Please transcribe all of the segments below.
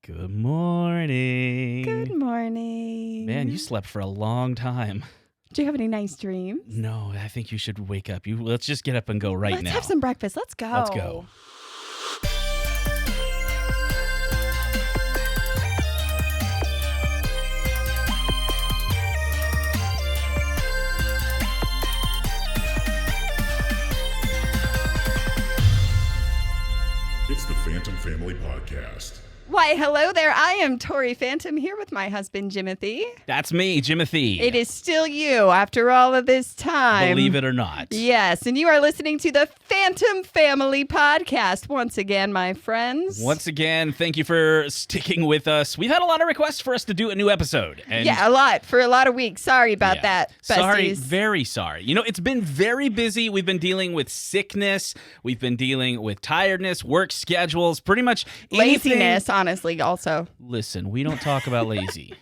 Good morning. Good morning. Man, you slept for a long time. Do you have any nice dreams? No, I think you should wake up. Let's just get up and go now. Let's have some breakfast. Let's go. Let's go. It's the Phantom Family Podcast. Why, hello there. I am Tori Phantom here with my husband, Jimothy. That's me, Jimothy. It is still you after all of this time. Believe it or not. Yes, and you are listening to the Phantom Family Podcast once again, my friends. Once again, thank you for sticking with us. We've had a lot of requests for us to do a new episode. And yeah, a lot for a lot of weeks. Sorry about that, besties. Sorry, very sorry. You know, it's been very busy. We've been dealing with sickness. We've been dealing with tiredness, work schedules, pretty much anything. Laziness, honestly, also. Listen, we don't talk about lazy.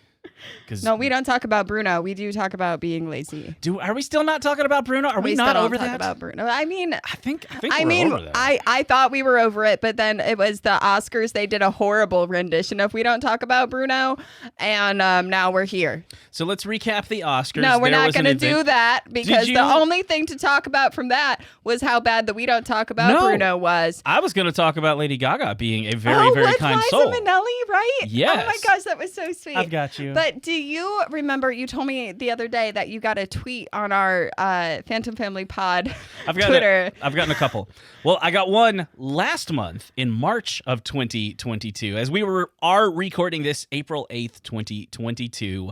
No, we don't talk about Bruno. We do talk about being lazy. Are we still not talking about Bruno? Are we not over that? About Bruno. I mean, I think we're over that. I thought we were over it, but then it was the Oscars. They did a horrible rendition of "We Don't Talk About Bruno," and now we're here. So let's recap the Oscars. No, we're not going to do that because the only thing to talk about from that was how bad the "We Don't Talk About Bruno" was. I was going to talk about Lady Gaga being a very, very kind soul. Liza Minnelli, right? Yes. Oh my gosh, that was so sweet. I've got you. But do you remember, you told me the other day that you got a tweet on our Phantom Family Pod Twitter. I've gotten a couple. Well, I got one last month in March of 2022 as we are recording this April 8th, 2022.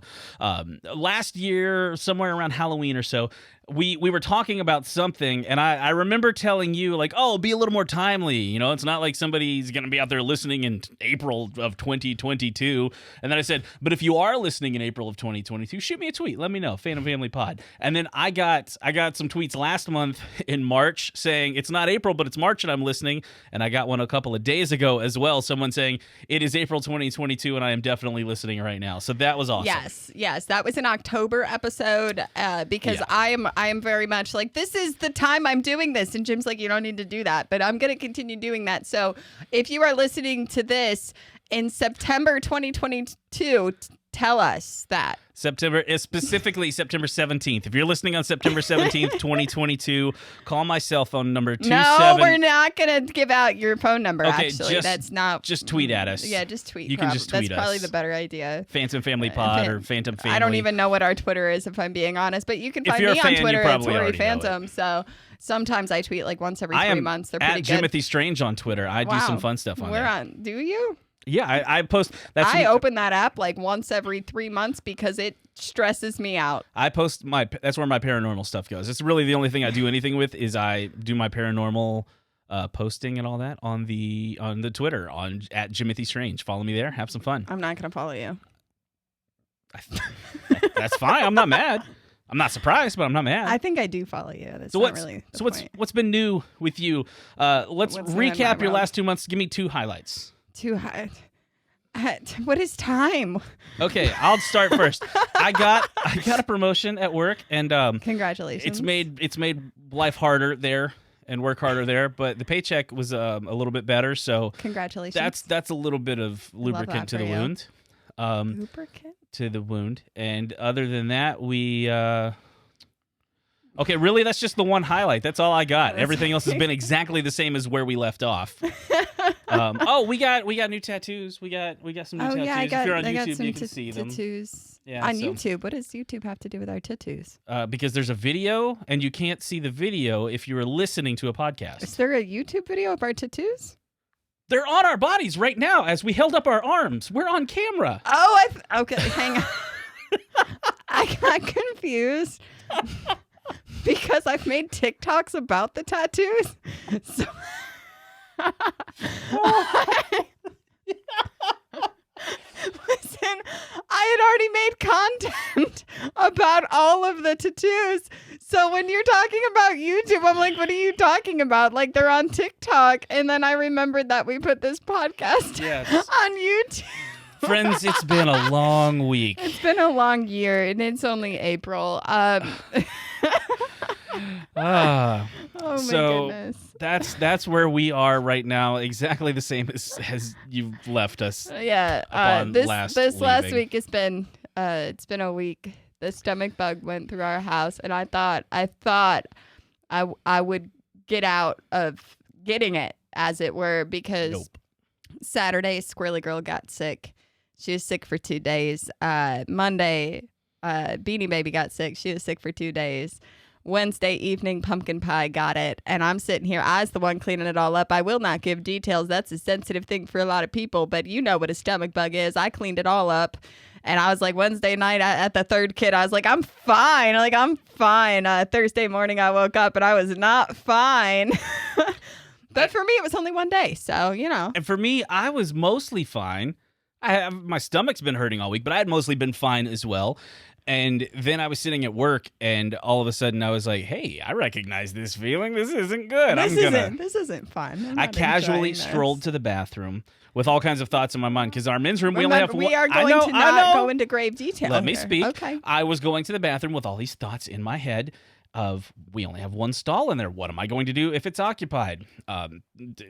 Last year, somewhere around Halloween or so, we were talking about something, and I remember telling you, like, oh, be a little more timely. You know, it's not like somebody's going to be out there listening in April of 2022. And then I said, but if you are listening in April of 2022, shoot me a tweet. Let me know, Phantom Family Pod. And then I got some tweets last month in March saying it's not April, but it's March and I'm listening. And I got one a couple of days ago as well, someone saying it is April 2022 and I am definitely listening right now. So that was awesome. Yes. That was an October episode because I am very much like, this is the time I'm doing this. And Jim's like, you don't need to do that, but I'm going to continue doing that. So if you are listening to this in September 2022, tell us that. Specifically September 17th. If you're listening on September 17th, 2022, call my cell phone number 27. No, we're not going to give out your phone number, okay, actually. That's not... Just tweet at us. Yeah, just tweet. You can just tweet us. That's probably the better idea. Phantom Family Pod or Phantom Family. I don't even know what our Twitter is, if I'm being honest, but you can find me on Twitter at Tori Phantom, so... Sometimes I tweet like once every 3 months. They're pretty good. At Jimothy Strange on Twitter. I do some fun stuff on there. Do you? Yeah, I post. I open that app like once every 3 months because it stresses me out. I post that's where my paranormal stuff goes. It's really the only thing I do anything with is I do my paranormal posting and all that on the Twitter at Jimothy Strange. Follow me there. Have some fun. I'm not going to follow you. That's fine. I'm not mad. I'm not surprised, but I'm not mad. I think I do follow you. That's not really the point. What's been new with you? Let's recap your last 2 months. Give me two highlights. What is time? Okay, I'll start first. I got a promotion at work, and congratulations. It's made life harder there and work harder there, but the paycheck was a little bit better. So congratulations. That's a little bit of lubricant to the wound. Lubricant to the wound, and other than that, we. Okay, really, that's just the one highlight. That's all I got. Everything else has been exactly the same as where we left off. We got new tattoos. We got some new tattoos. Yeah, if you're on YouTube, you can see them. Tattoos. Yeah, on YouTube. What does YouTube have to do with our tattoos? Because there's a video, and you can't see the video if you were listening to a podcast. Is there a YouTube video of our tattoos? They're on our bodies right now as we held up our arms. We're on camera. Oh, okay. Hang on. I got confused. Because I've made TikToks about the tattoos. So listen, I had already made content about all of the tattoos. So when you're talking about YouTube, I'm like, what are you talking about? Like, they're on TikTok. And then I remembered that we put this podcast on YouTube. Friends, it's been a long week. It's been a long year, and it's only April. Ah, Oh my so goodness. that's where we are right now. Exactly the same as you've left us. Yeah. Upon This last last leaving. week has been it's been a week. The stomach bug went through our house, and I thought I would get out of getting it, as it were, because Nope. Saturday Squirrely Girl got sick. She was sick for 2 days. Monday, Beanie Baby got sick. She was sick for 2 days. Wednesday evening, Pumpkin Pie got it. And I'm sitting here. I was the one cleaning it all up. I will not give details. That's a sensitive thing for a lot of people. But you know what a stomach bug is. I cleaned it all up. And I was like, Wednesday night at the third kid, I was like, I'm fine. I'm fine. Thursday morning, I woke up and I was not fine. But for me, it was only 1 day. So, you know. And for me, I was mostly fine. My stomach's been hurting all week, but I had mostly been fine as well. And then I was sitting at work, and all of a sudden I was like, "Hey, I recognize this feeling. This isn't good. This isn't fun." I casually strolled to the bathroom with all kinds of thoughts in my mind because our men's room we only have one. We are going to not go into grave detail. Let me here. speak. Okay. I was going to the bathroom with all these thoughts in my head of we only have one stall in there. What am I going to do if it's occupied? And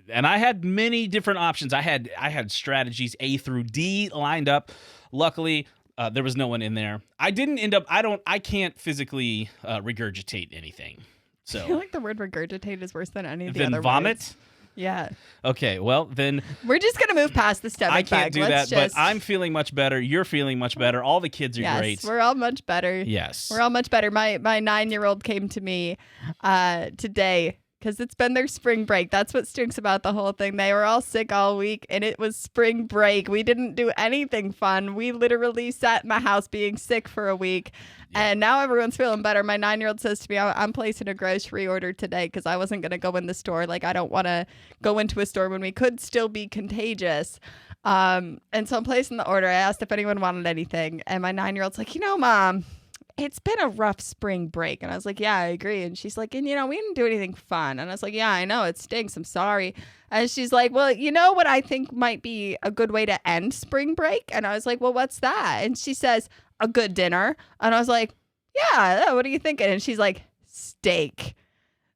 I had many different options. I had strategies A through D lined up. Luckily, there was no one in there. I didn't end up. I can't physically regurgitate anything. I feel So like the word regurgitate is worse than any of the then other vomit. words. Yeah. Okay, well then We're just gonna move past the stomach I can't bug. do Let's that. But just- I'm feeling much better. You're feeling much better. All the kids are yes, great. we're all much better. Yes. We're all much better. My 9-year-old came to me today because it's been their spring break. That's what stinks about the whole thing. They were all sick all week, and it was spring break. We didn't do anything fun. We literally sat in the house being sick for a week. And now everyone's feeling better. My 9-year-old says to me, I'm placing a grocery order today because I wasn't going to go in the store. Like, I don't want to go into a store when we could still be contagious. And so I'm placing the order. I asked if anyone wanted anything. And my 9-year-old's like, Mom, it's been a rough spring break. And I was like, yeah, I agree. And she's like, and we didn't do anything fun. And I was like, yeah, I know, it stinks. I'm sorry. And she's like, well, you know what I think might be a good way to end spring break? And I was like, well, what's that? And she says, a good dinner. And I was like, yeah, what are you thinking? And she's like, steak.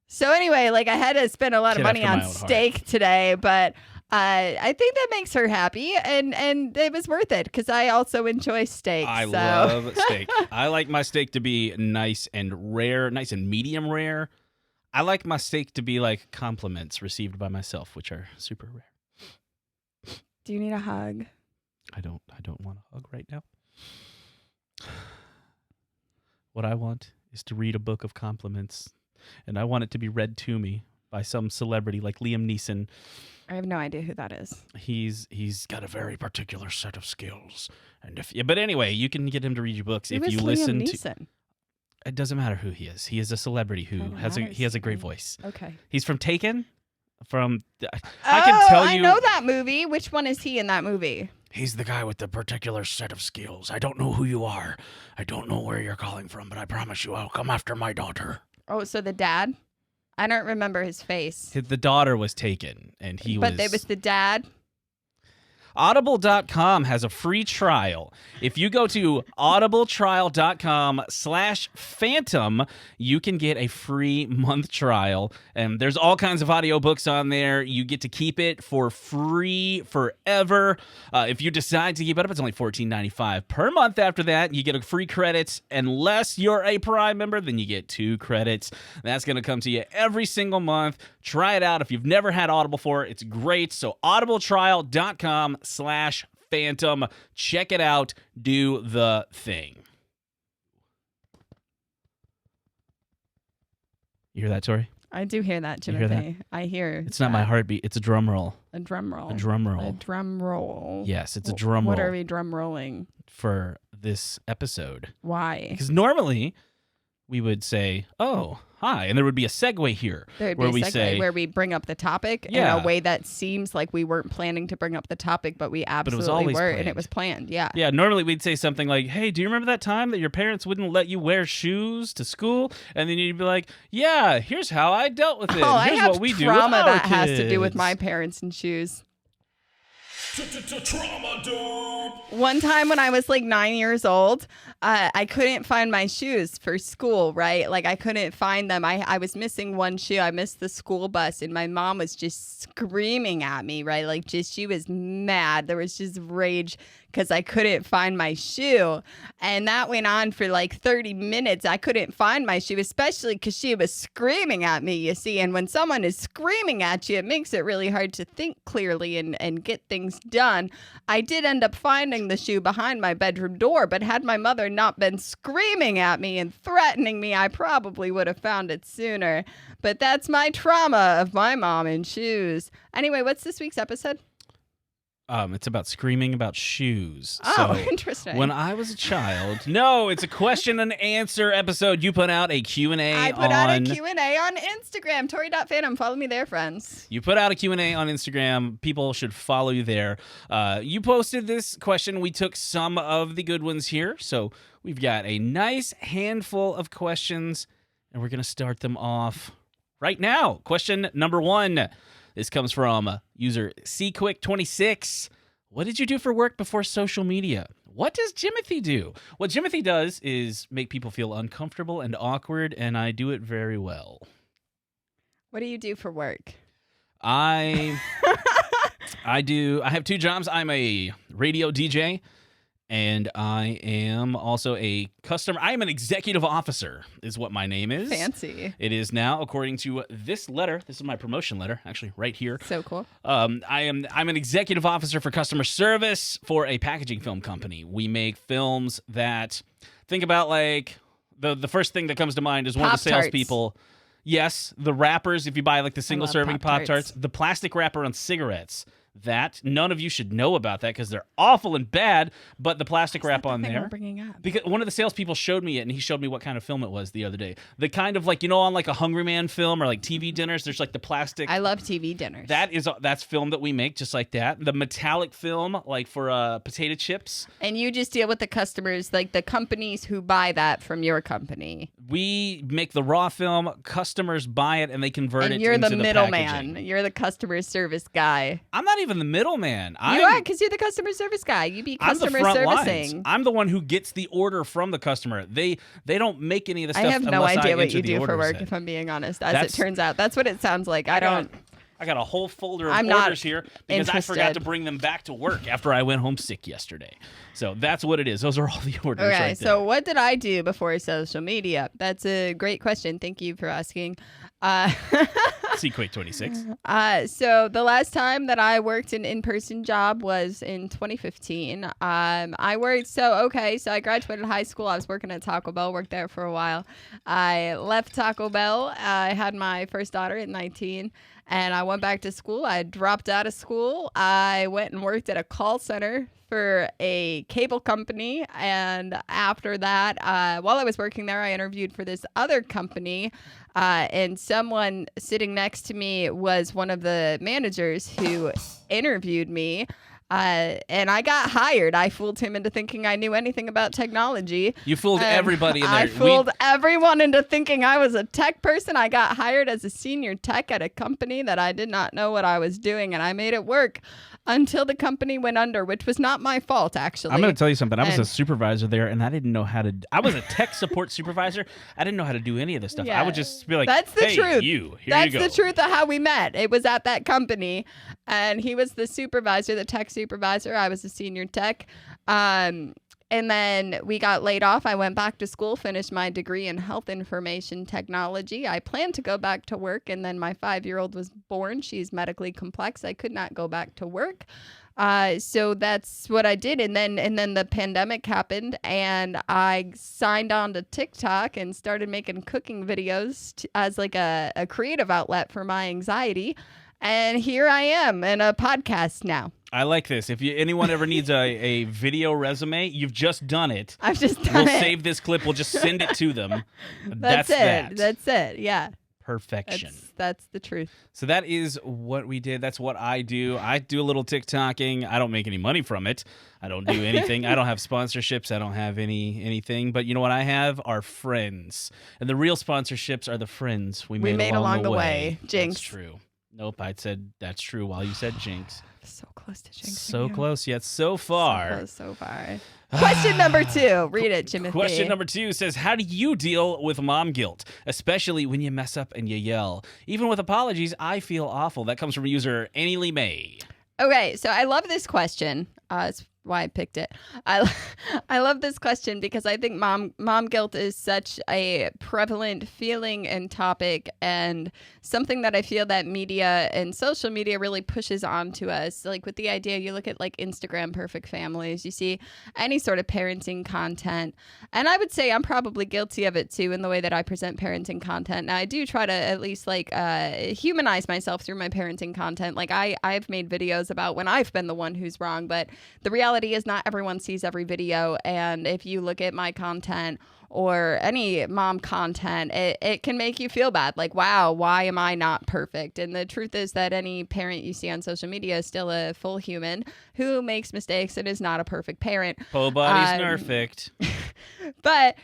So anyway, like I had to spend a lot of Kid money after on my own heart. steak today, but I think that makes her happy, and it was worth it because I also enjoy steak. I so. love steak. I like my steak to be nice and rare, nice and medium rare. I like my steak to be like compliments received by myself, which are super rare. Do you need a hug? I don't want a hug right now. What I want is to read a book of compliments, and I want it to be read to me by some celebrity like Liam Neeson. I have no idea who that is. He's got a very particular set of skills, and but anyway, you can get him to read you books Who if is you Liam listen to. Neeson? It doesn't matter who he is. He is a celebrity who Kinda has matters a to great me. voice. Okay. He's from Taken. I can tell you. I know that movie. Which one is he in that movie? He's the guy with the particular set of skills. I don't know who you are. I don't know where you're calling from, but I promise you I'll come after my daughter. Oh, so the dad? I don't remember his face. The daughter was taken, and But it was the dad. Audible.com has a free trial. If you go to audibletrial.com/phantom, you can get a free month trial. And there's all kinds of audiobooks on there. You get to keep it for free forever. If you decide to keep it up, it's only $14.95 per month after that. You get a free credits. Unless you're a Prime member, then you get 2 credits. That's going to come to you every single month. Try it out. If you've never had Audible before, it's great. So audibletrial.com/phantom. Check it out. Do the thing. You hear that, Tori? I do hear that, You hear that? Jimothy. I hear. It's not my heartbeat. It's a drum roll. A drum roll. A drum A roll. drum roll. Yes, it's a drum What roll are we drum rolling? for this episode. Why? Because normally we would say, oh, hi. And there would be a segue here There would where be we a segue say, where we bring up the topic in Yeah. a way that seems like we weren't planning to bring up the topic, but we absolutely always were, and planned. it was planned. Yeah. yeah, normally we'd say something like, hey, do you remember that time that your parents wouldn't let you wear shoes to school? And then you'd be like, yeah, here's how I dealt with it. Oh, I Here's have what we do with trauma our that has to do with kids." my parents and shoes. Trauma dump. One time when I was like 9 years old, I couldn't find my shoes for school, right? Like I couldn't find them. I was missing one shoe. I missed the school bus, and my mom was just screaming at me, right? Like just she was mad. There was just rage because I couldn't find my shoe. And that went on for like 30 minutes. I couldn't find my shoe, especially because she was screaming at me, you see. And when someone is screaming at you, it makes it really hard to think clearly and get things done. I did end up finding the shoe behind my bedroom door, but had my mother not been screaming at me and threatening me, I probably would have found it sooner. But that's my trauma of my mom and shoes. Anyway, what's this week's episode? It's about screaming about shoes. Oh, So, interesting. when I was a child, no, it's a question and answer episode. You put out a Q&A I put out a Q&A on Instagram, Tori.Phantom. Follow me there, friends. You put out a Q&A on Instagram. People should follow you there. You posted this question. We took some of the good ones here. So we've got a nice handful of questions, and we're going to start them off right now. Question number 1. This comes from user cquick26. What did you do for work before social media? What does Jimothy do? What Jimothy does is make people feel uncomfortable and awkward, and I do it very well. What do you do for work? I have 2 jobs. I'm a radio DJ, and I am also I am an executive officer is what my name is. Fancy. It is now, according to this letter. This is my promotion letter, actually, right here. So cool. I'm an executive officer for customer service for a packaging film company. We make films that, think about like the first thing that comes to mind is one of the Pop-Tarts. salespeople. Yes, the wrappers, if you buy like the single serving Pop-Tarts. Pop-Tarts, the plastic wrapper on cigarettes. That none of you should know about that because they're awful and bad. But the plastic wrap on Thing there, we're bringing up. because one of the salespeople showed me it, and he showed me what kind of film it was the other day. The kind of like, you know, on like a Hungry Man film or like TV dinners, there's like the plastic. I love TV dinners. That's film that we make just like that. The metallic film, like for potato chips. And you just deal with the customers, like the companies who buy that from your company. We make the raw film. Customers buy it and they convert it And you're into the the middleman. packaging. You're the customer service guy. I'm not even the middleman. You are, because you're the customer service guy. You be I'm the customer front servicing. lines. I'm the one who gets the order from the customer. They don't make any of the stuff. I have no unless idea what enter you the do for order work, set. if I'm being honest. As That's- it turns out, that's what it sounds like. I don't. I got a whole folder of I'm not orders here because I forgot to interested. bring them back to work after I went home sick yesterday. So that's what it is. Those are all the orders Okay, right so there. what did I do before social media? That's a great question. Thank you for asking. Cquick26. So the last time that I worked an in-person job was in 2015. I worked, so I graduated high school. I was working at Taco Bell, worked there for a while. I left Taco Bell. I had my first daughter at 19, and I went back to school. I dropped out of school. I went and worked at a call center for a cable company. And after that, while I was working there, I interviewed for this other company. And someone sitting next to me was one of the managers who interviewed me. And I got hired. I fooled him into thinking I knew anything about technology. You fooled everybody in there. I fooled everyone into thinking I was a tech person. I got hired as a senior tech at a company that I did not know what I was doing, and I made it work until the company went under, which was not my fault, actually. I'm going to tell you something. I was And- a supervisor there, and I didn't know how to. I was a tech support supervisor. I didn't know how to do any of this stuff. I would just be like, That's the hey, truth. here That's you go. the truth of how we met. It was at that company, and he was the supervisor, the tech supervisor. I was a senior tech. And then we got laid off. I went back to school, finished my degree in health information technology. I planned to go back to work, and then my 5-year-old was born. She's medically complex. I could not go back to work. So that's what I did. And then the pandemic happened, and I signed on to TikTok and started making cooking videos as like a creative outlet for my anxiety. And here I am in a podcast now. I like this. If anyone ever needs a video resume, you've just done it. I've just done We'll it. save this clip. We'll just send it to them. That's it. that. That's it. Yeah. Perfection. That's the truth. So that is what we did. That's what I do. I do a little TikToking. I don't make any money from it. I don't do anything. I don't have sponsorships. I don't have anything. But you know what I have are friends. And the real sponsorships are the friends we made along the way. That's Jinx. true. Nope, I said that's true while you said jinx. So close to jinxing So you. close yet so far. So close so far. Question number 2. Read it, Jimothy. Question number 2 says, how do you deal with mom guilt, especially when you mess up and you yell? Even with apologies, I feel awful. That comes from user Annie Lee May. Okay, so I love this question. It's why I picked it. I love this question because I think mom guilt is such a prevalent feeling and topic, and something that I feel that media and social media really pushes onto us. Like with the idea, you look at like Instagram perfect families, you see any sort of parenting content, and I would say I'm probably guilty of it too in the way that I present parenting content. Now I do try to at least like humanize myself through my parenting content. Like I've made videos about when I've been the one who's wrong, but the reality is not everyone sees every video. And if you look at my content or any mom content, it can make you feel bad. Like, wow, why am I not perfect? And the truth is that any parent you see on social media is still a full human who makes mistakes and is not a perfect parent. Po body's perfect. But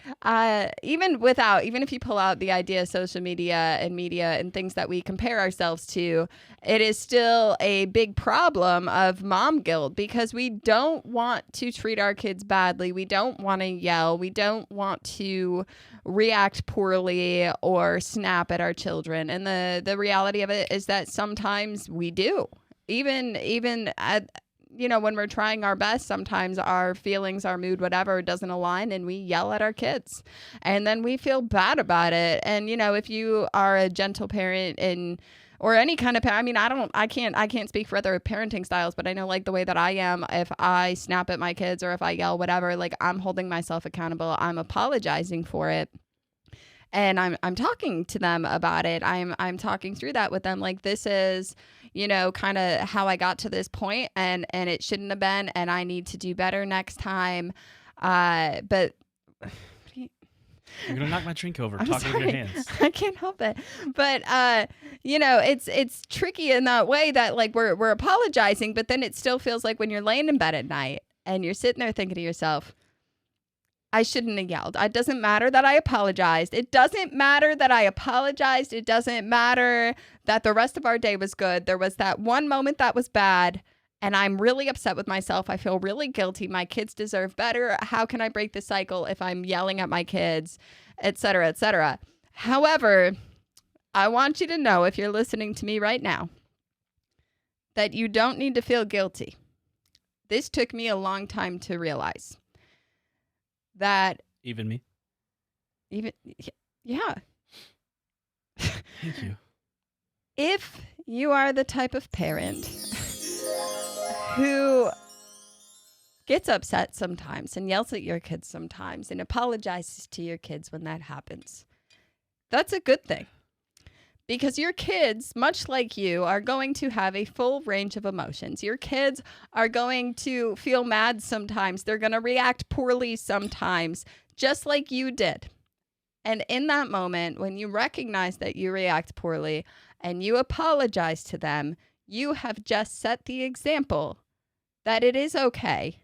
even if you pull out the idea of social media and things that we compare ourselves to, it is still a big problem of mom guilt because we don't want to treat our kids badly. We don't want to yell. We don't want to react poorly or snap at our children. And the reality of it is that sometimes we do. Even at when we're trying our best, sometimes our feelings, our mood, whatever, doesn't align and we yell at our kids. And then we feel bad about it. And, if you are a gentle parent or any kind of parent, I can't speak for other parenting styles, but I know like the way that I am, if I snap at my kids or if I yell, whatever, like I'm holding myself accountable. I'm apologizing for it. And I'm talking to them about it. I'm talking through that with them. Like, this is, kind of how I got to this point, and it shouldn't have been, and I need to do better next time. But you're gonna knock my drink over. I'm talking sorry. with your hands. I can't help it. But it's tricky in that way that like we're apologizing, but then it still feels like when you're laying in bed at night and you're sitting there thinking to yourself, I shouldn't have yelled. It doesn't matter that I apologized. It doesn't matter that I apologized. It doesn't matter that the rest of our day was good. There was that one moment that was bad, and I'm really upset with myself. I feel really guilty. My kids deserve better. How can I break the cycle if I'm yelling at my kids, et cetera, et cetera? However, I want you to know, if you're listening to me right now, that you don't need to feel guilty. This took me a long time to realize. That even me? Yeah. Thank you. If you are the type of parent who gets upset sometimes and yells at your kids sometimes and apologizes to your kids when that happens, that's a good thing. Because your kids, much like you, are going to have a full range of emotions. Your kids are going to feel mad sometimes. They're going to react poorly sometimes, just like you did. And in that moment, when you recognize that you react poorly and you apologize to them, you have just set the example that it is okay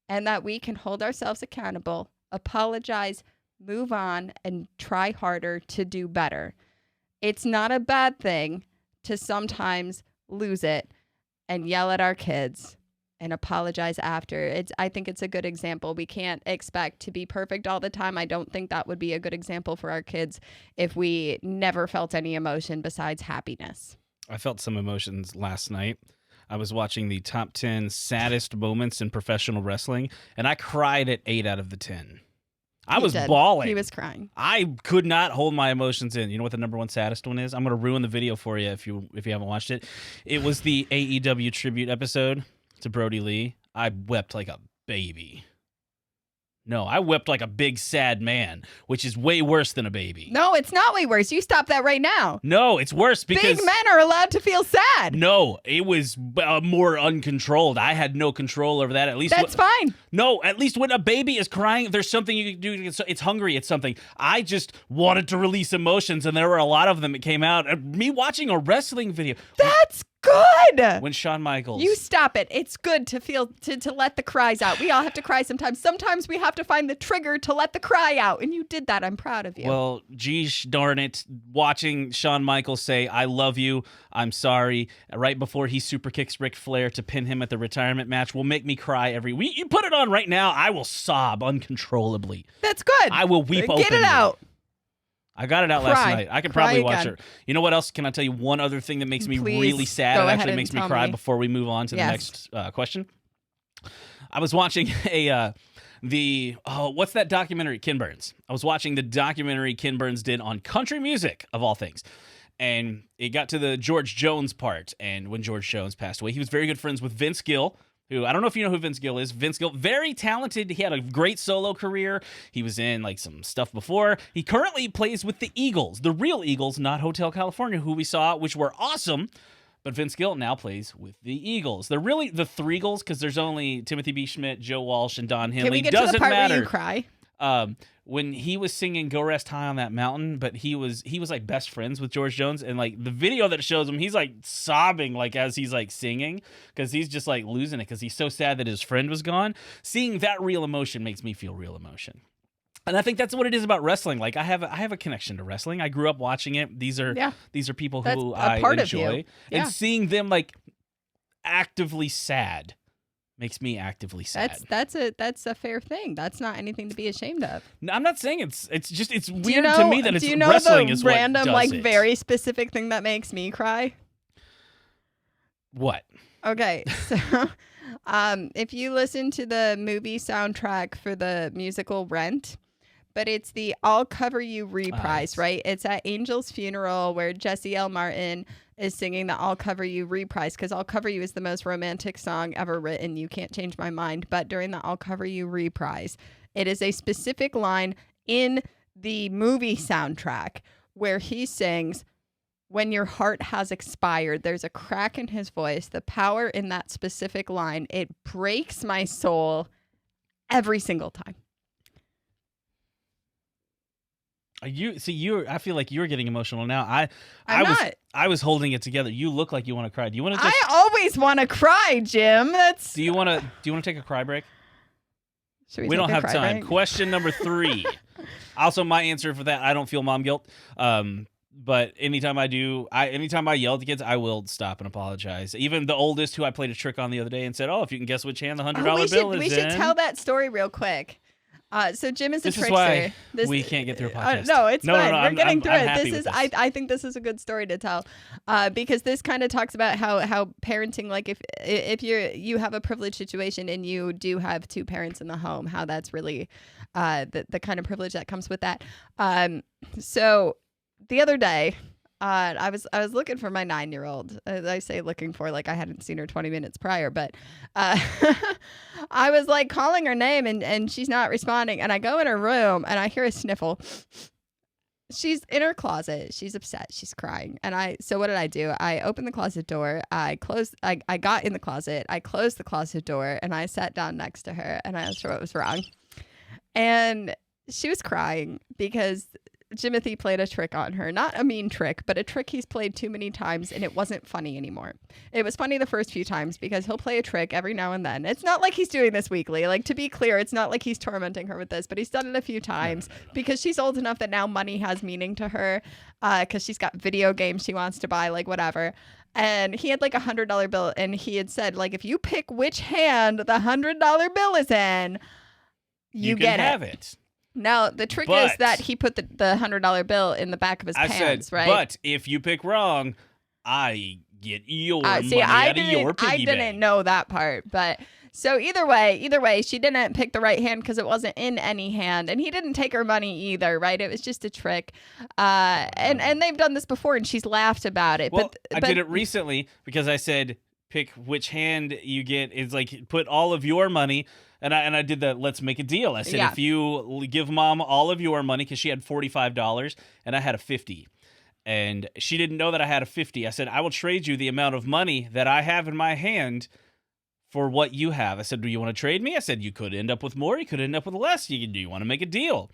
and that we can hold ourselves accountable, apologize, move on, and try harder to do better. It's not a bad thing to sometimes lose it and yell at our kids and apologize after. I think it's a good example. We can't expect to be perfect all the time. I don't think that would be a good example for our kids if we never felt any emotion besides happiness. I felt some emotions last night. I was watching the top 10 saddest moments in professional wrestling, and I cried at 8 out of the 10. I was bawling. He was crying. I could not hold my emotions in. You know what the number one saddest one is? I'm going to ruin the video for you if you haven't watched it. It was the AEW tribute episode to Brody Lee. I wept like a baby. No, I wept like a big sad man, which is way worse than a baby. No, it's not way worse. You stop that right now. No, it's worse because... Big men are allowed to feel sad. No, it was more uncontrolled. I had no control over that. At least that's fine. No, at least when a baby is crying, there's something you can do. It's hungry. It's something. I just wanted to release emotions, and there were a lot of them that came out. Me watching a wrestling video. That's good. When Shawn Michaels. You stop it. It's good to feel to let the cries out. We all have to cry sometimes. Sometimes we have to find the trigger to let the cry out. And you did that. I'm proud of you. Well, geez darn it. Watching Shawn Michaels say, I love you, I'm sorry, right before he super kicks Ric Flair to pin him at the retirement match will make me cry every week. You put it on right now, I will sob uncontrollably. That's good. I will weep openly. Get it out. I got it out last night. I could probably watch again. it. You know what else? Can I tell you one other thing that makes me Please really sad? go It ahead actually and makes me tell cry me. before we move on to the Yes. next question. I was watching what's that documentary? Ken Burns. I was watching the documentary Ken Burns did on country music, of all things. And it got to the George Jones part. And when George Jones passed away, he was very good friends with Vince Gill, who, I don't know if you know who Vince Gill is. Vince Gill, very talented. He had a great solo career. He was in like some stuff before. He currently plays with the Eagles, the real Eagles, not Hotel California, who we saw, which were awesome. But Vince Gill now plays with the Eagles. They're really the Threegles because there's only Timothy B. Schmidt, Joe Walsh, and Don Henley. Can we get Doesn't to the part matter. where you cry? When he was singing "Go Rest High on That Mountain," but he was like best friends with George Jones, and like the video that shows him, he's like sobbing like as he's like singing because he's just like losing it because he's so sad that his friend was gone. Seeing that real emotion makes me feel real emotion. And I think that's what it is about wrestling. Like I have a connection to wrestling. I grew up watching it. These are people That's who a I part of enjoy, you. Yeah. and seeing them like actively sad makes me actively sad. That's a fair thing. That's not anything to be ashamed of. No, I'm not saying it's weird Do you know, to me that it's do you know wrestling the is random, what does it. very specific thing that makes me cry? What? Okay, so if you listen to the movie soundtrack for the musical Rent, but it's the I'll Cover You reprise, right? It's at Angel's funeral where Jesse L. Martin is singing the I'll Cover You reprise because I'll Cover You is the most romantic song ever written. You can't change my mind. But during the I'll Cover You reprise, it is a specific line in the movie soundtrack where he sings, when your heart has expired. There's a crack in his voice. The power in that specific line, it breaks my soul every single time. I feel like you're getting emotional now. I was holding it together. You look like you want to cry. Do you want to? I always want to cry, Jim. Do you want to take a cry break? Should We don't take a have cry time. break? Question number 3. Also, my answer for that, I don't feel mom guilt. But anytime I yell at the kids, I will stop and apologize. Even the oldest, who I played a trick on the other day and said, "Oh, if you can guess which hand the $100 bill is in." We should tell that story real quick. So Jim is a This trickster. is why we can't get through a podcast. No, it's fine. We're getting through I'm it. happy with this. I think this is a good story to tell, because this kind of talks about how parenting, like if you have a privileged situation and you do have 2 parents in the home, how that's really the kind of privilege that comes with that. So the other day, I was looking for my 9-year-old. I say looking for like I hadn't seen her 20 minutes prior, but I was like calling her name and she's not responding. And I go in her room and I hear a sniffle. She's in her closet. She's upset. She's crying. And so what did I do? I opened the closet door. I got in the closet. I closed the closet door and I sat down next to her and I asked her what was wrong. And she was crying because Jimothy played a trick on her. Not a mean trick, but a trick he's played too many times and it wasn't funny anymore. It was funny the first few times because he'll play a trick every now and then. It's not like he's doing this weekly. Like, to be clear, it's not like he's tormenting her with this, but he's done it a few times because she's old enough that now money has meaning to her, because she's got video games she wants to buy, like whatever. And he had like $100 bill and he had said, like, if you pick which hand the $100 bill is in, you can get have it. Now, the trick is that he put the $100 bill in the back of his pants, right? But if you pick wrong, I get your money I out of your piggy bank. didn't know that part, but so either way, she didn't pick the right hand because it wasn't in any hand, and he didn't take her money either, right? It was just a trick, and they've done this before, and she's laughed about it. Well, but I did it recently because I said pick which hand you get. Is like put all of your money. And I did the let's make a deal. I said, if you give mom all of your money, because she had $45 and I had a $50. And she didn't know that I had a $50. I said, I will trade you the amount of money that I have in my hand for what you have. I said, do you want to trade me? I said, you could end up with more. You could end up with less. Do you want to make a deal?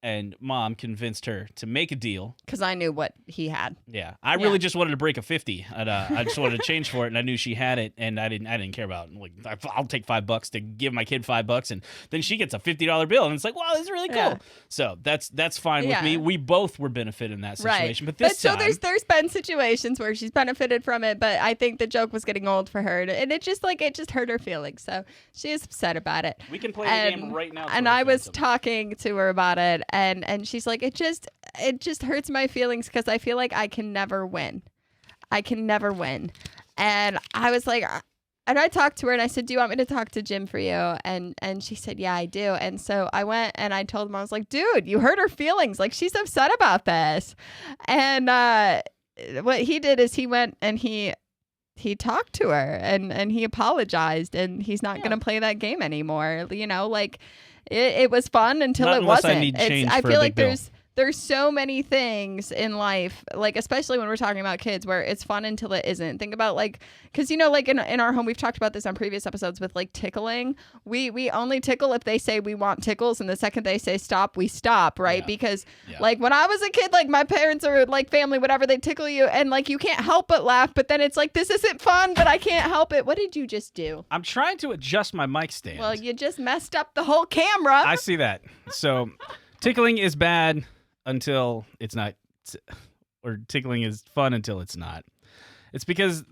and Mom convinced her to make a deal. Because I knew what he had. Yeah, I really just wanted to break a 50, and I just wanted to change for it, and I knew she had it, and I didn't care about it. Like, I'll take $5 to give my kid $5, and then she gets a $50 bill, and it's like, wow, this is really cool. Yeah. So that's fine with me. We both were benefited in that situation, Right. but this time, so there's been situations where she's benefited from it, but I think the joke was getting old for her, and it just hurt her feelings. So she is upset about it. we can play the game right now. And I was talking to her about it, and she's like, it just hurts my feelings because I feel like I can never win. And I was like, and I talked to her and I said, do you want me to talk to Jim for you? And she said, yeah, I do. And so I went and I told him, I was like, dude, you hurt her feelings. Like, she's upset about this. And what he did is he went and he talked to her and he apologized, and he's not going to play that game anymore. You know, like, it was fun until Not it unless wasn't. I need change I for feel a like big bill. there's so many things in life, like, especially when we're talking about kids, where it's fun until it isn't. Think about, like, because, you know, like in our home, we've talked about this on previous episodes with, like, tickling. We only tickle if they say we want tickles, and the second they say stop, we stop, right? Yeah. Because like, when I was a kid, like, my parents or like family, whatever, they tickle you and like you can't help but laugh, but then it's like, this isn't fun, but I can't help it. What did you just do? I'm trying to adjust my mic stand. Well, you just messed up the whole camera. I see that. So tickling is bad until it's not, or tickling is fun until it's not. It's because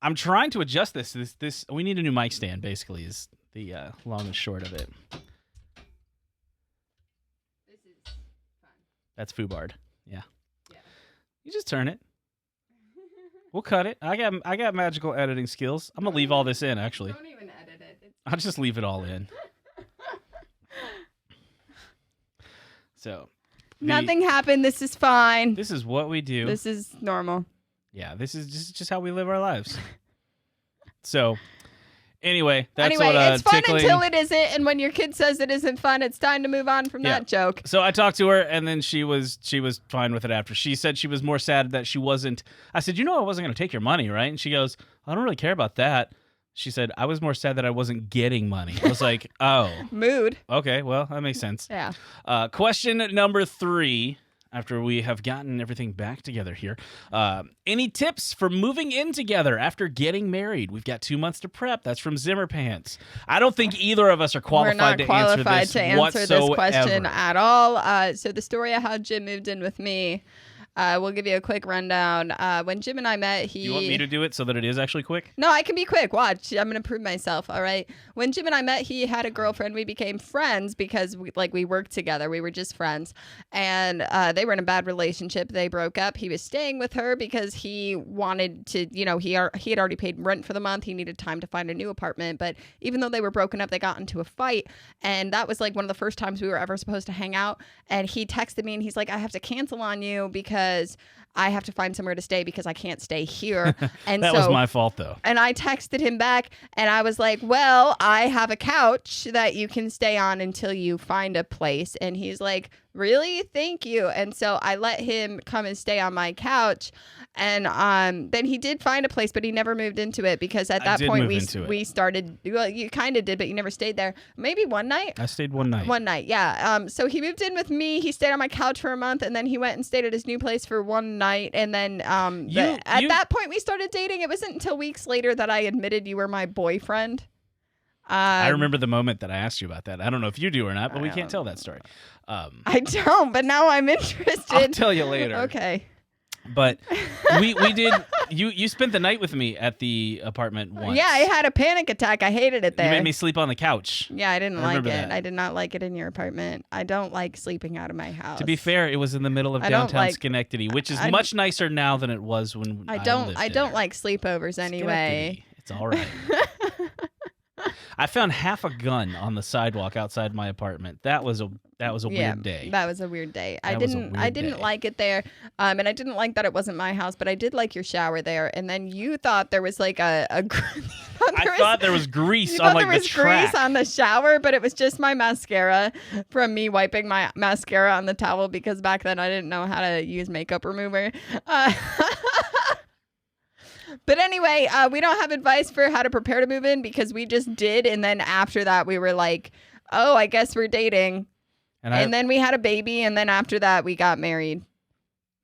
I'm trying to adjust this. We need a new mic stand, basically, is the long and short of it. This is fun. That's FUBARD. Yeah. You just turn it. We'll cut it. I got magical editing skills. I'm gonna leave all this in, actually. Don't even edit it. I'll just leave it all in. So Nothing happened. This is fine. This is what we do. This is normal. Yeah, this is just how we live our lives. So, anyway, that's anyway, what it's fun tickling. until it isn't, and when your kid says it isn't fun, it's time to move on from that joke. So I talked to her, and then she was fine with it after. She said she was more sad that she wasn't. I said, I wasn't going to take your money, right? And she goes, I don't really care about that. She said, I was more sad that I wasn't getting money. I was like, oh. Mood. Okay, well, that makes sense. Yeah. Question number 3, after we have gotten everything back together here. Any tips for moving in together after getting married? We've got 2 months to prep. That's from Zimmer Pants. I don't think either of us are qualified We're not qualified to answer this question at all. So the story of how Jim moved in with me, we'll give you a quick rundown. When Jim and I met, Do you want me to do it so that it is actually quick? No, I can be quick. Watch. I'm going to prove myself. All right. When Jim and I met, he had a girlfriend. We became friends because we worked together. We were just friends. And they were in a bad relationship. They broke up. He was staying with her because he wanted to, he had already paid rent for the month. He needed time to find a new apartment. But even though they were broken up, they got into a fight. And that was like one of the first times we were ever supposed to hang out. And he texted me and he's like, I have to cancel on you because I have to find somewhere to stay because I can't stay here. And That was my fault, though. And I texted him back and I was like, well, I have a couch that you can stay on until you find a place. And he's like, really? Thank you. And so I let him come and stay on my couch. And then he did find a place, but he never moved into it because at that point we started, well, you kind of did, but you never stayed there. Maybe one night. I stayed one night. One night, yeah. So he moved in with me. He stayed on my couch for a month, and then he went and stayed at his new place for one night. And then at that point, we started dating. It wasn't until weeks later that I admitted you were my boyfriend. I remember the moment that I asked you about that. I don't know if you do or not, but we can't tell that story. I don't, but now I'm interested. I'll tell you later. Okay. But we did. You spent the night with me at the apartment once. Yeah, I had a panic attack. I hated it there. You made me sleep on the couch. Yeah, I didn't like it. that. I did not like it in your apartment. I don't like sleeping out of my house. To be fair, it was in the middle of downtown Schenectady, which is much nicer now than it was when I lived I don't like sleepovers anyway. Schenectady. It's all right. I found half a gun on the sidewalk outside my apartment. That was a weird day. That was a weird day. I That didn't like it there. And I didn't like that it wasn't my house, but I did like your shower there. And then you thought there was like I thought there was grease on like the track. Grease on the shower, but it was just my mascara from me wiping my mascara on the towel because back then I didn't know how to use makeup remover. But anyway, we don't have advice for how to prepare to move in because we just did. And then after that, we were like, oh, I guess we're dating. And then we had a baby, and then after that, we got married.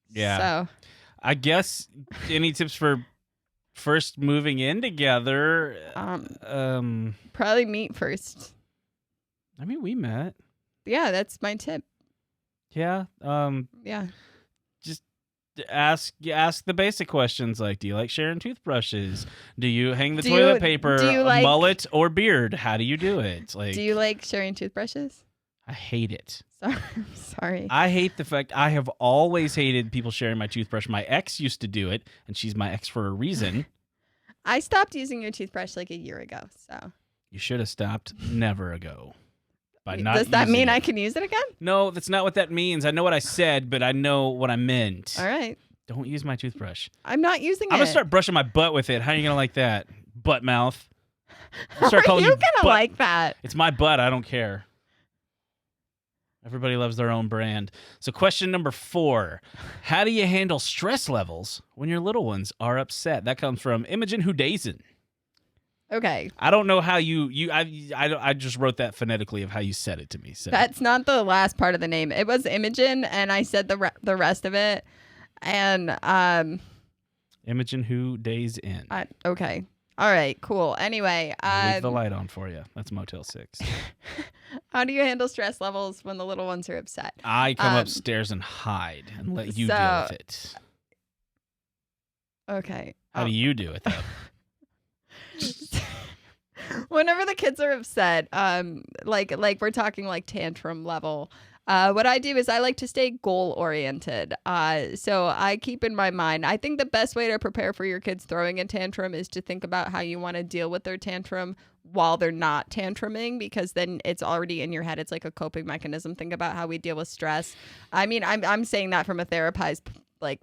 Yeah. So I guess any tips for first moving in together? Probably meet first. I mean, we met. Yeah, that's my tip. Yeah. Yeah. Just ask the basic questions like, do you like sharing toothbrushes? Do you hang the toilet paper, mullet or beard? How do you do it? Like, do you like sharing toothbrushes? I hate it. Sorry. I hate the fact I have always hated people sharing my toothbrush. My ex used to do it, and she's my ex for a reason. I stopped using your toothbrush like a year ago, so. You should have stopped never ago. Does that mean I can use it again? No, that's not what that means. I know what I said, but I know what I meant. All right. Don't use my toothbrush. I'm not using it. I'm going to start brushing my butt with it. How are you going to like that? Butt mouth. How are you going to like that? It's my butt. I don't care. Everybody loves their own brand. So question number 4. How do you handle stress levels when your little ones are upset? That comes from Imogen Hudazen. Okay. I don't know how I just wrote that phonetically of how you said it to me. So. That's not the last part of the name. It was Imogen, and I said the rest of it. And Imogen Hudazen. Okay. All right. Cool. Anyway, leave the light on for you. That's Motel 6. How do you handle stress levels when the little ones are upset? I come upstairs and hide and let you deal with it. Okay. How do you do it though? Whenever the kids are upset, like we're talking like tantrum level, what I do is I like to stay goal oriented. So I keep in my mind, I think the best way to prepare for your kids throwing a tantrum is to think about how you want to deal with their tantrum while they're not tantruming, because then it's already in your head. It's like a coping mechanism. Think about how we deal with stress. I mean, I'm saying that from a therapized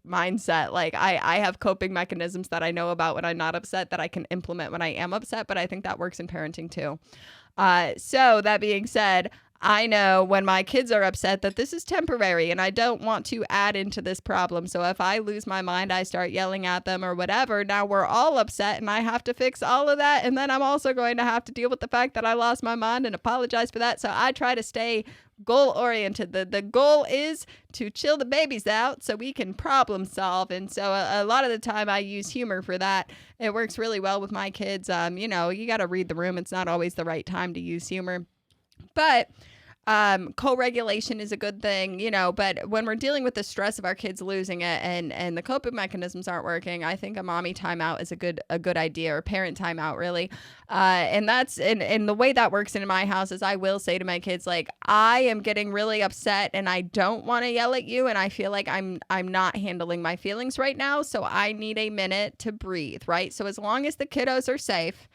mindset. Like I have coping mechanisms that I know about when I'm not upset that I can implement when I am upset, but I think that works in parenting too. So that being said, I know when my kids are upset that this is temporary and I don't want to add into this problem. So if I lose my mind, I start yelling at them or whatever. Now we're all upset and I have to fix all of that. And then I'm also going to have to deal with the fact that I lost my mind and apologize for that. So I try to stay goal oriented. The goal is to chill the babies out so we can problem solve. And so a lot of the time I use humor for that. It works really well with my kids. You got to read the room. It's not always the right time to use humor. But co-regulation is a good thing, but when we're dealing with the stress of our kids losing it and the coping mechanisms aren't working, I think a mommy timeout is a good idea, or parent timeout really. And that's and the way that works in my house is I will say to my kids, like, I am getting really upset and I don't want to yell at you. And I feel like I'm not handling my feelings right now. So I need a minute to breathe. Right. So as long as the kiddos are safe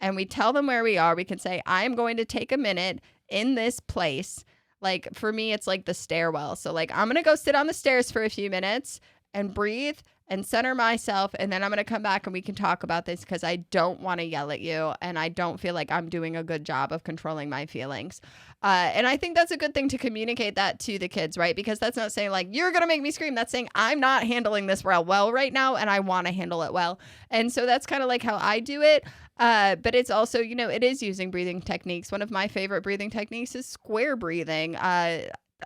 and we tell them where we are, we can say, I am going to take a minute in this place. Like for me, it's like the stairwell. So like, I'm going to go sit on the stairs for a few minutes and breathe and center myself. And then I'm going to come back and we can talk about this because I don't want to yell at you. And I don't feel like I'm doing a good job of controlling my feelings. And I think that's a good thing to communicate that to the kids, right? Because that's not saying like, you're going to make me scream. That's saying I'm not handling this well right now. And I want to handle it well. And so that's kind of like how I do it. But it's also, it is using breathing techniques. One of my favorite breathing techniques is square breathing.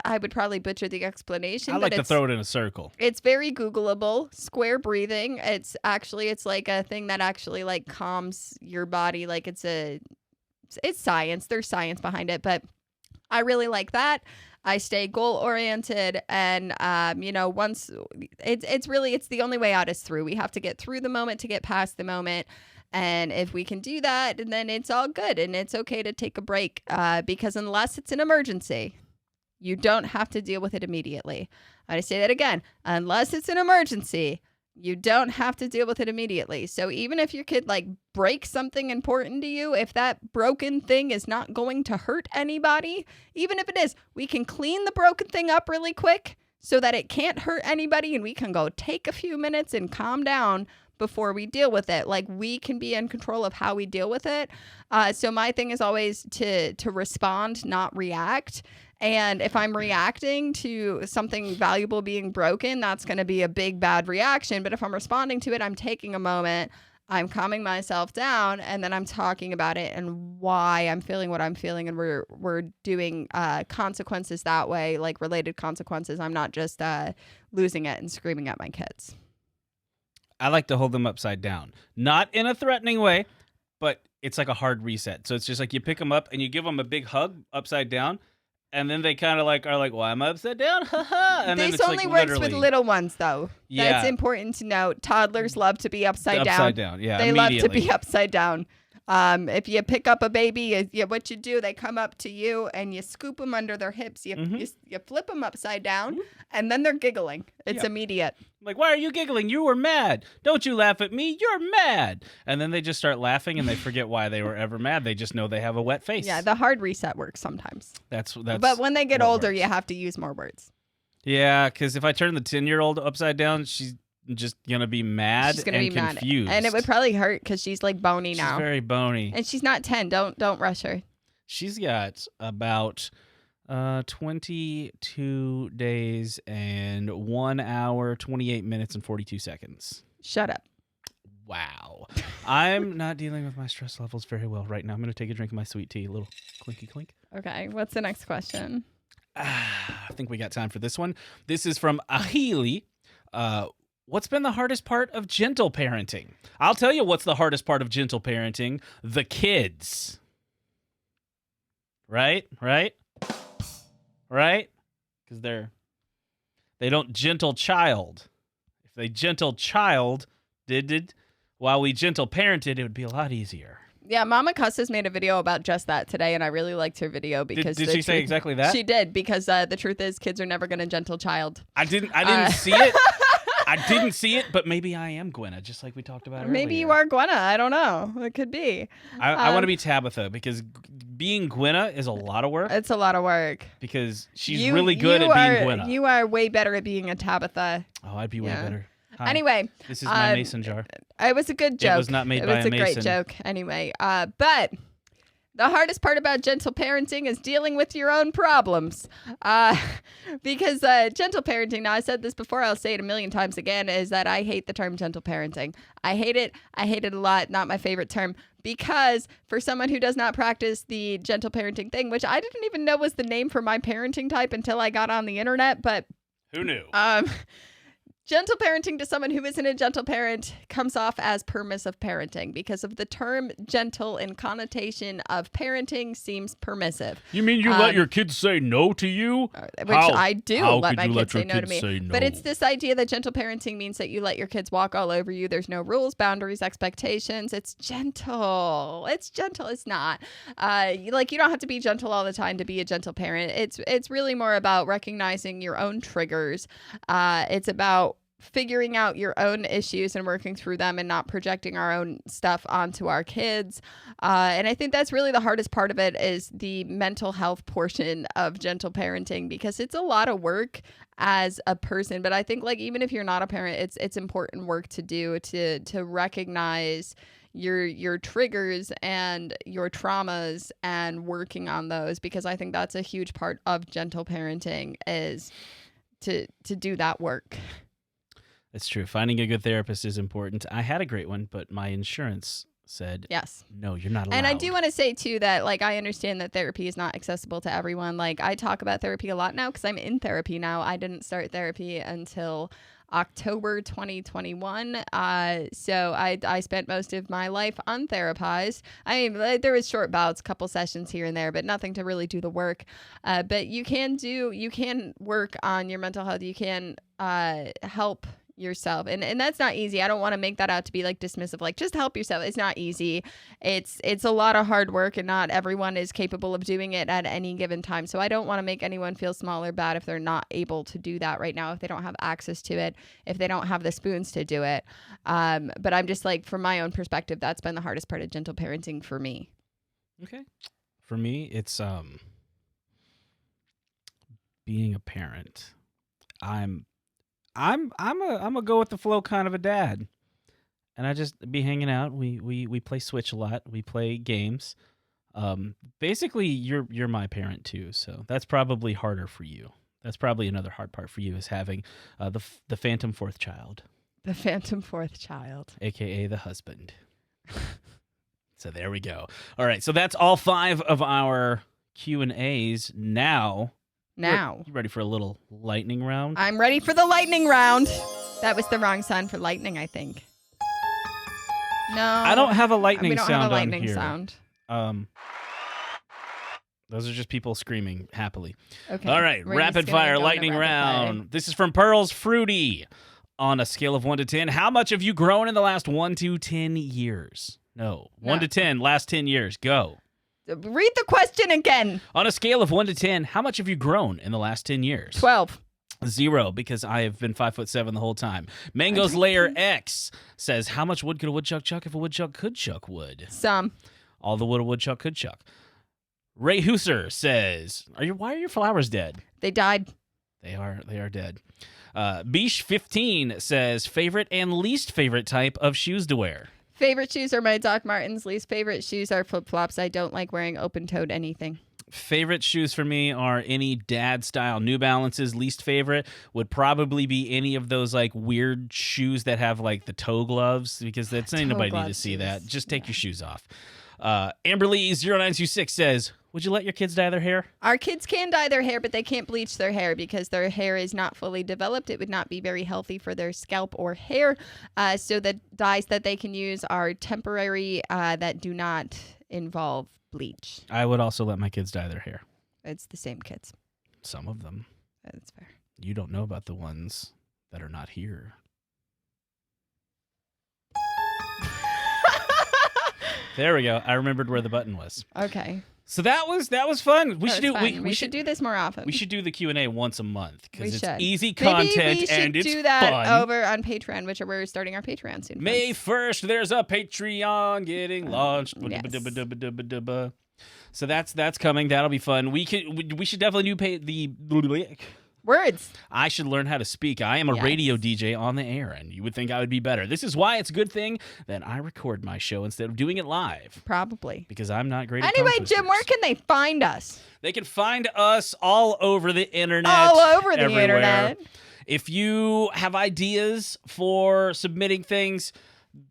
I would probably butcher the explanation. I like to throw it in a circle. It's very Googleable. Square breathing. It's like a thing that actually like calms your body. Like it's science. There's science behind it, but I really like that. I stay goal oriented, and once it's the only way out is through. We have to get through the moment to get past the moment. And if we can do that, then it's all good. And it's okay to take a break because unless it's an emergency, you don't have to deal with it immediately. I say that again. Unless it's an emergency, you don't have to deal with it immediately. So even if your kid like breaks something important to you, if that broken thing is not going to hurt anybody, even if it is, we can clean the broken thing up really quick so that it can't hurt anybody. And we can go take a few minutes and calm down before we deal with it. Like we can be in control of how we deal with it. So my thing is always to respond, not react. And if I'm reacting to something valuable being broken, that's going to be a big bad reaction. But if I'm responding to it, I'm taking a moment. I'm calming myself down, and then I'm talking about it and why I'm feeling what I'm feeling, and we're doing consequences that way, like related consequences. I'm not just losing it and screaming at my kids. I like to hold them upside down, not in a threatening way, but it's like a hard reset. So it's just like you pick them up and you give them a big hug upside down, and then they kind of like are like, "Why am I upside down?" And then This it's only like works literally, with little ones, though. Yeah. That's important to note. Toddlers love to be upside down. upside down. Yeah, They love to immediately. be upside down. If you pick up a baby, what you do, they come up to you and you scoop them under their hips. You flip them upside down, and then they're giggling. It's Yeah. immediate. Like, why are you giggling? You were mad. Don't you laugh at me. You're mad. And then they just start laughing and they forget why they were ever mad. They just know they have a wet face. Yeah, the hard reset works sometimes. That's. But when they get what older, works. you have to use more words. Yeah, because if I turn the 10-year-old upside down, she's just gonna be mad She's gonna and be mad, confused. and it would probably hurt because she's like bony She's now, very bony. and she's not 10. Don't rush her. She's got about 22 days and 1 hour, 28 minutes, and 42 seconds. Shut up. Wow. I'm not dealing with my stress levels very well right now. I'm going to take a drink of my sweet tea. A little clinky clink. Okay, what's the next question? I think we got time for this one. This is from Ahili. What's been the hardest part of gentle parenting? I'll tell you what's the hardest part of gentle parenting. The kids. Right? Because they don't gentle child. If they gentle child did while we gentle parented, it would be a lot easier. Yeah, Mama Cuss has made a video about just that today, and I really liked her video because Did she say exactly that? She did, because the truth is, kids are never going to gentle child. I didn't see it. I didn't see it, but maybe I am Gwenna, just like we talked about earlier. Maybe you are Gwenna. I don't know. It could be. I want to be Tabitha because being Gwenna is a lot of work. It's a lot of work. Because she's really good at being Gwenna. You are way better at being a Tabitha. Oh, I'd be way better. Hi. Anyway, This is my mason jar. it was a good joke. It was not made It by was a a great mason. joke. Anyway, but the hardest part about gentle parenting is dealing with your own problems. Because gentle parenting, now I said this before, I'll say it a million times again, is that I hate the term gentle parenting. I hate it. I hate it a lot. Not my favorite term. Because for someone who does not practice the gentle parenting thing, which I didn't even know was the name for my parenting type until I got on the internet, but Who knew? gentle parenting to someone who isn't a gentle parent comes off as permissive parenting because of the term gentle in connotation of parenting seems permissive. You mean you let your kids say no to you? Which How? I do How let could my you kids let say your no to kids me. say no? But it's this idea that gentle parenting means that you let your kids walk all over you. There's no rules, boundaries, expectations. It's gentle. It's gentle. It's not. You don't have to be gentle all the time to be a gentle parent. It's really more about recognizing your own triggers. It's about figuring out your own issues and working through them and not projecting our own stuff onto our kids. And I think that's really the hardest part of it is the mental health portion of gentle parenting because it's a lot of work as a person. But I think even if you're not a parent, it's important work to do to recognize your triggers and your traumas and working on those, because I think that's a huge part of gentle parenting is to do that work. It's true. Finding a good therapist is important. I had a great one, but my insurance said, Yes. no, you're not allowed. And I do want to say, too, that, I understand that therapy is not accessible to everyone. I talk about therapy a lot now because I'm in therapy now. I didn't start therapy until October 2021. So I spent most of my life untherapized. I mean, there was short bouts, couple sessions here and there, but nothing to really do the work. But you can work on your mental health. You can help yourself, and that's not easy. I don't want to make that out to be dismissive, just help yourself. It's not easy. It's a lot of hard work, and not everyone is capable of doing it at any given time. So I don't want to make anyone feel small or bad if they're not able to do that right now, if they don't have access to it, if they don't have the spoons to do it. But I'm just from my own perspective, that's been the hardest part of gentle parenting for me. Okay. For me, it's being a parent. I'm a go with the flow kind of a dad, and I just be hanging out. We play Switch a lot. We play games. Basically, you're my parent too, so that's probably harder for you. That's probably another hard part for you is having the phantom fourth child. The phantom fourth child. AKA the husband. So there we go. All right, so that's all 5 of our Q&As. Now, you ready for a little lightning round? I'm ready for the lightning round. That was the wrong sound for lightning, I think. No. I don't have a lightning we don't sound have a on lightning here. sound. Those are just people screaming happily. Okay. All right, we're rapid just gonna fire go into lightning rapid round. fire. This is from Pearls Fruity. On a scale of 1 to 10, how much have you grown in the last 1 to 10 years? No. 1 to 10, last 10 years. Go. Read the question again. On a scale of 1 to 10, how much have you grown in the last 10 years? 12. 0, because I have been 5'7" the whole time. Mango's Layer X says, how much wood could a woodchuck chuck if a woodchuck could chuck wood? Some. All the wood a woodchuck could chuck. Ray Hooser says, why are your flowers dead? They died. They are dead. Beesh15 says, favorite and least favorite type of shoes to wear. Favorite shoes are my Doc Martens. Least favorite shoes are flip-flops. I don't like wearing open-toed anything. Favorite shoes for me are any dad-style New Balances. Least favorite would probably be any of those like weird shoes that have like the toe gloves, because that's ain't nobody need to see that. Just take your shoes off. Amberlee0926 says, would you let your kids dye their hair? Our kids can dye their hair, but they can't bleach their hair because their hair is not fully developed. It would not be very healthy for their scalp or hair. So the dyes that they can use are temporary, that do not involve bleach. I would also let my kids dye their hair. It's the same kids. Some of them. That's fair. You don't know about the ones that are not here. There we go. I remembered where the button was. Okay. So that was fun. We should do this more often. We should do the Q&A once a month because it's should. easy content Maybe we should and it's do that fun. over on Patreon, which we're starting our Patreon soon. May 1st, there's a Patreon getting launched. Yes. So that's coming. That'll be fun. We should definitely do Words. I should learn how to speak. I am a radio DJ on the air, and you would think I would be better. This is why it's a good thing that I record my show instead of doing it live. Probably. Because I'm not great at Anyway, tongue Jim, where twisters. can they find us? They can find us all over the internet. All over the everywhere. internet. If you have ideas for submitting things,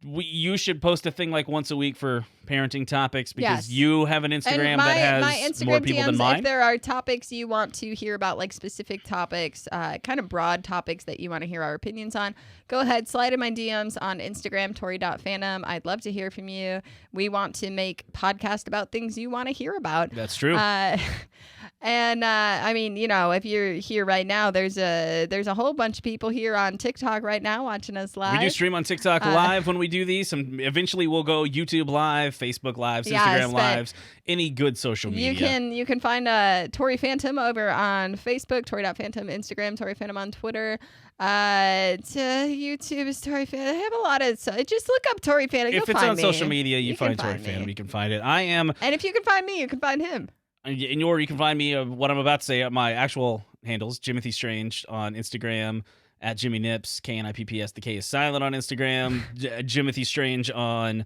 you should post a thing like once a week for parenting topics because you have an Instagram that has more people than mine. If there are topics you want to hear about, like specific topics, kind of broad topics that you want to hear our opinions on, go ahead, slide in my DMs on Instagram, Tori.fandom. I'd love to hear from you. We want to make podcasts about things you want to hear about. That's true. And I mean, you know, if you're here right now, there's a whole bunch of people here on TikTok right now watching us live. We do stream on TikTok live when we do these. And eventually we'll go YouTube live, Facebook lives, Instagram lives, any good social media. You can find Tori Phantom over on Facebook, Tori.Phantom, Instagram, Tori Phantom on Twitter. YouTube is Tori Phantom. I have a lot of stuff. Just look up Tori Phantom. If it's on social media, you find Tori Phantom. You can find it. And if you can find me, you can find him. Or you can find me, what I'm about to say, my actual handles, Jimothy Strange on Instagram, at Jimmy Nips, KNIPPS. The K is silent on Instagram, Jimothy Strange on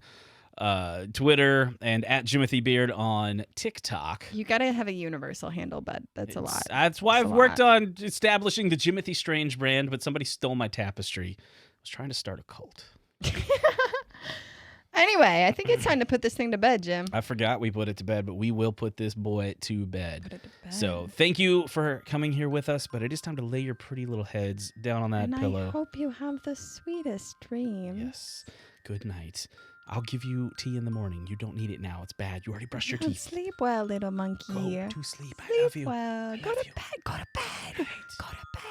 Twitter, and at Jimothy Beard on TikTok. You gotta have a universal handle, but that's a lot. That's why I've worked on establishing the Jimothy Strange brand, but somebody stole my tapestry. I was trying to start a cult. Anyway, I think it's time to put this thing to bed, Jim. I forgot we put it to bed, but we will put this boy to bed. So thank you for coming here with us, but it is time to lay your pretty little heads down on that pillow. I hope you have the sweetest dreams. Yes. Good night. I'll give you tea in the morning. You don't need it now. It's bad. You already brushed your teeth. Sleep well, little monkey. Go to sleep. I love you. Well. I Go love to you. bed. Go to bed. Go to bed.